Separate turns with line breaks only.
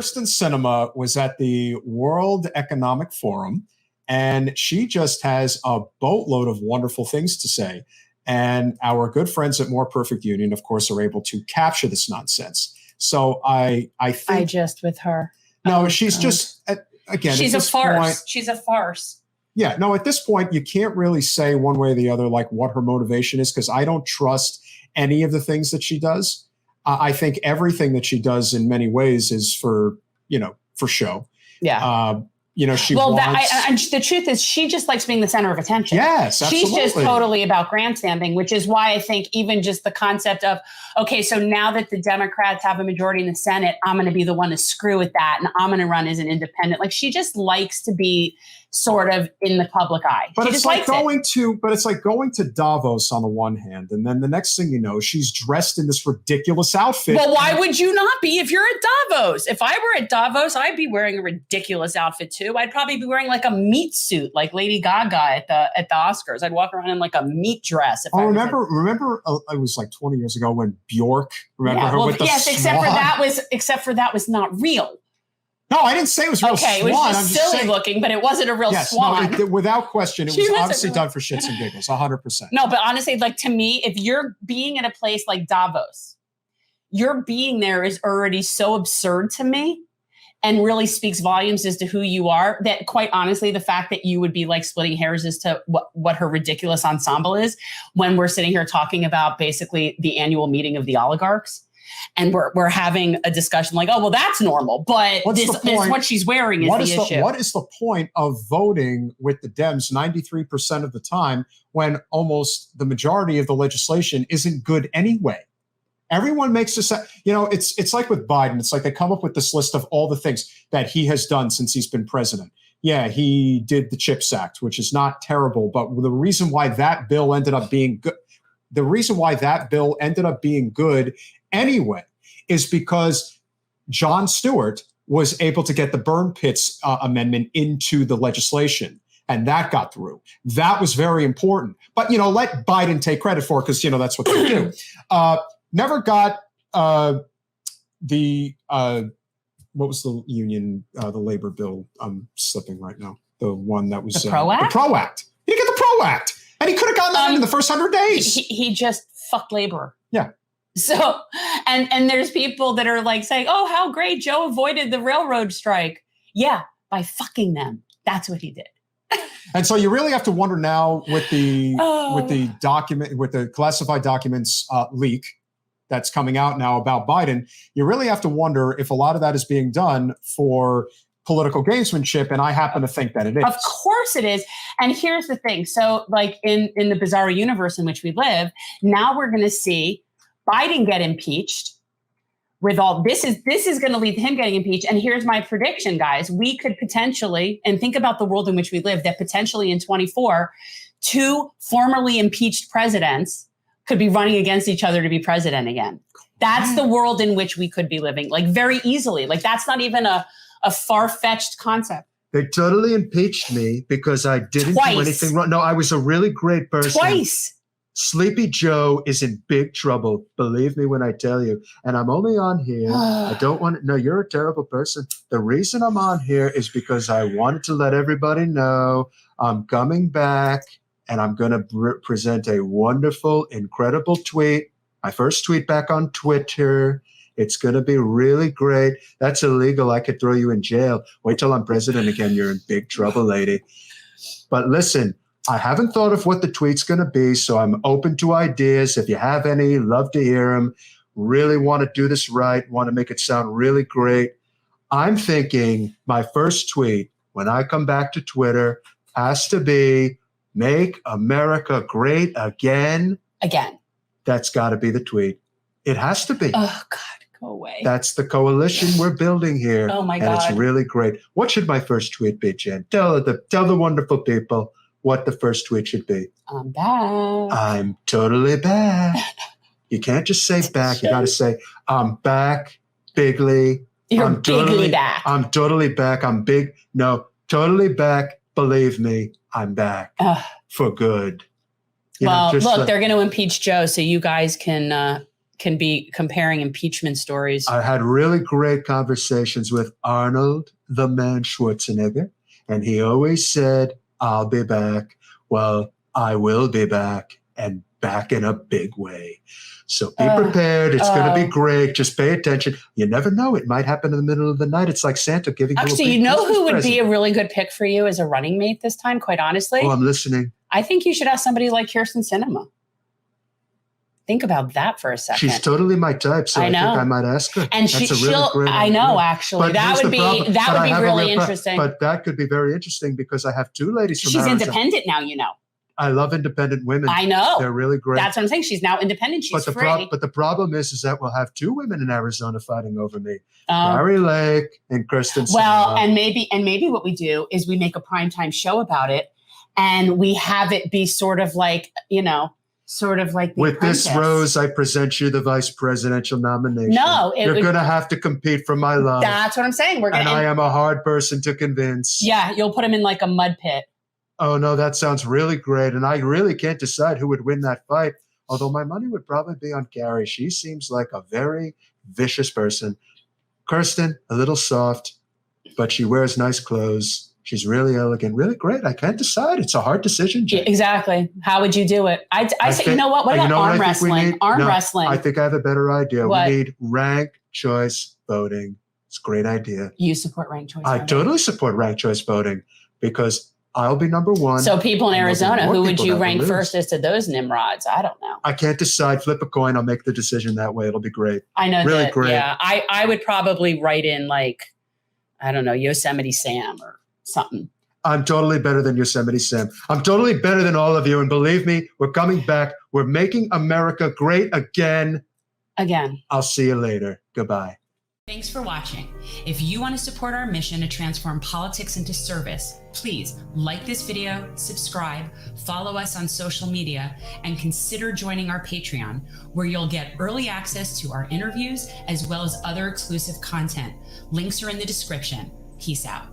Kyrsten Sinema was at the World Economic Forum, and she just has a boatload of wonderful things to say. And our good friends at More Perfect Union, of course, are able to capture this nonsense. So I think
I just with her.
No, she's God. Just again.
She's a farce.
Point,
she's a farce.
Yeah, no. At this point, you can't really say one way or the other like what her motivation is, because I don't trust any of the things that she does. I think everything that she does in many ways is for show.
Yeah.
She wants.
The truth is, she just likes being the center of attention.
Yes, absolutely.
She's just totally about grandstanding, which is why I think even just the concept of, okay, so now that the Democrats have a majority in the Senate, I'm going to be the one to screw with that, and I'm going to run as an independent. Like, she just likes to be sort of in the public eye.
But
it's like going
to Davos on the one hand, and then the next thing you know, she's dressed in this ridiculous outfit.
Well, why would you not be if you're at Davos? If I were at Davos, I'd be wearing a ridiculous outfit too. I'd probably be wearing like a meat suit, like Lady Gaga at the Oscars. I'd walk around in like a meat dress.
Remember, it was like 20 years ago when Bjork. With the swan?
Except for that was not real.
No, I didn't say it was real swan.
Okay, it was just silly looking, but it wasn't a real swan.
No, without question, it was obviously done for shits and giggles, 100%.
No, but honestly, like to me, if you're being at a place like Davos, your being there is already so absurd to me and really speaks volumes as to who you are, that quite honestly, the fact that you would be like splitting hairs as to what her ridiculous ensemble is when we're sitting here talking about basically the annual meeting of the oligarchs. And we're having a discussion like, oh, well, that's normal. But this what she's wearing is the issue.
What is the point of voting with the Dems 93% of the time when almost the majority of the legislation isn't good anyway? Everyone makes this, it's like with Biden. It's like they come up with this list of all the things that he has done since he's been president. Yeah, he did the CHIPS Act, which is not terrible. But the reason why that bill ended up being good, anyway, is because Jon Stewart was able to get the burn pits amendment into the legislation, and that got through. That was very important. But, let Biden take credit for it, because, that's what they do. Never got what was the union, the labor bill? I'm slipping right now. The one that was
the PRO Act?
The PRO Act. He didn't get the PRO Act. And he could have gotten that in the first 100 days.
He just fucked labor.
Yeah.
So, and there's people that are like saying, oh, how great Joe avoided the railroad strike. Yeah, by fucking them. That's what he did.
And so you really have to wonder now with the classified documents leak that's coming out now about Biden, you really have to wonder if a lot of that is being done for political gamesmanship, and I happen to think that it is.
Of course it is. And here's the thing. So like in the bizarre universe in which we live, now we're going to see Biden get impeached with all this is going to lead to him getting impeached. And here's my prediction, guys. We could potentially, and think about the world in which we live, that potentially in 2024, two formerly impeached presidents could be running against each other to be president again. That's the world in which we could be living, like very easily. Like that's not even a far-fetched concept.
They totally impeached me because I didn't do anything wrong. No, I was a really great person.
Twice.
Sleepy Joe is in big trouble. Believe me when I tell you. And I'm only on here. I don't want to. No, you're a terrible person. The reason I'm on here is because I wanted to let everybody know I'm coming back, and I'm going to present a wonderful, incredible tweet. My first tweet back on Twitter. It's going to be really great. That's illegal. I could throw you in jail. Wait till I'm president again. You're in big trouble, lady. But listen, I haven't thought of what the tweet's going to be, so I'm open to ideas. If you have any, love to hear them. Really want to do this right, want to make it sound really great. I'm thinking my first tweet when I come back to Twitter has to be, make America great again.
Again.
That's got to be the tweet. It has to be.
Oh, God. Go away.
That's the coalition we're building here.
Oh, my God.
And it's really great. What should my first tweet be, Jen? Tell the wonderful people what the first tweet should be.
I'm back.
I'm totally back. You can't just say back. You got to say, I'm back, bigly.
You're bigly back.
I'm totally back. I'm big. No, totally back. Believe me, I'm back for good.
Look, they're going to impeach Joe, so you guys can can be comparing impeachment stories.
I had really great conversations with Arnold, the man Schwarzenegger, and he always said, I'll be back. Well, I will be back, and back in a big way. So be prepared. It's going to be great. Just pay attention. You never know. It might happen in the middle of the night. It's like Santa giving you a
Actually,
big
you know
Christmas
who would
present.
be a really good pick for you as a running mate this time, quite honestly?
Oh, I'm listening.
I think you should have somebody like Kyrsten Sinema. Think about that for a second.
She's totally my type, so I think I might ask her.
And
That's a really great
I know,
idea.
actually.
But
That
here's
would
the
be
problem. But I have a
really
real
interesting.
But that could be very interesting because I have two ladies from
She's
Arizona.
independent now, you know.
I love independent women.
I know.
They're really great.
That's what I'm saying. She's now independent. She's free.
But the problem is that we'll have two women in Arizona fighting over me. Kari Lake and Kyrsten Sinema.
Well, and maybe what we do is we make a primetime show about it and we have it be sort of like The
With
Apprentice.
this rose, I present you the vice presidential nomination.
No,
you're going to have to compete for my love.
That's what I'm saying.
And I am a hard person to convince.
Yeah, you'll put him in like a mud pit.
Oh, no, that sounds really great. And I really can't decide who would win that fight. Although my money would probably be on Kari. She seems like a very vicious person. Kyrsten, a little soft, but she wears nice clothes. She's really elegant, really great. I can't decide. It's a hard decision, Jane.
Yeah, exactly. How would you do it? I say, you know what? What about arm wrestling? Wrestling.
I think I have a better idea.
What?
We need ranked choice voting. It's a great idea.
You support ranked choice
I
voting?
totally support ranked choice voting because I'll be number one.
So people in Arizona, who would you rank
lose.
first as to those Nimrods? I don't know.
I can't decide. Flip a coin. I'll make the decision that way. It'll be great.
I know
really
that.
Great.
Yeah, I would probably write in like, I don't know, Yosemite Sam or something.
I'm totally better than Yosemite Sam. I'm totally better than all of you. And believe me, we're coming back. We're making America great again.
Again.
I'll see you later. Goodbye.
Thanks for watching. If you want to support our mission to transform politics into service, please like this video, subscribe, follow us on social media, and consider joining our Patreon, where you'll get early access to our interviews as well as other exclusive content. Links are in the description. Peace out.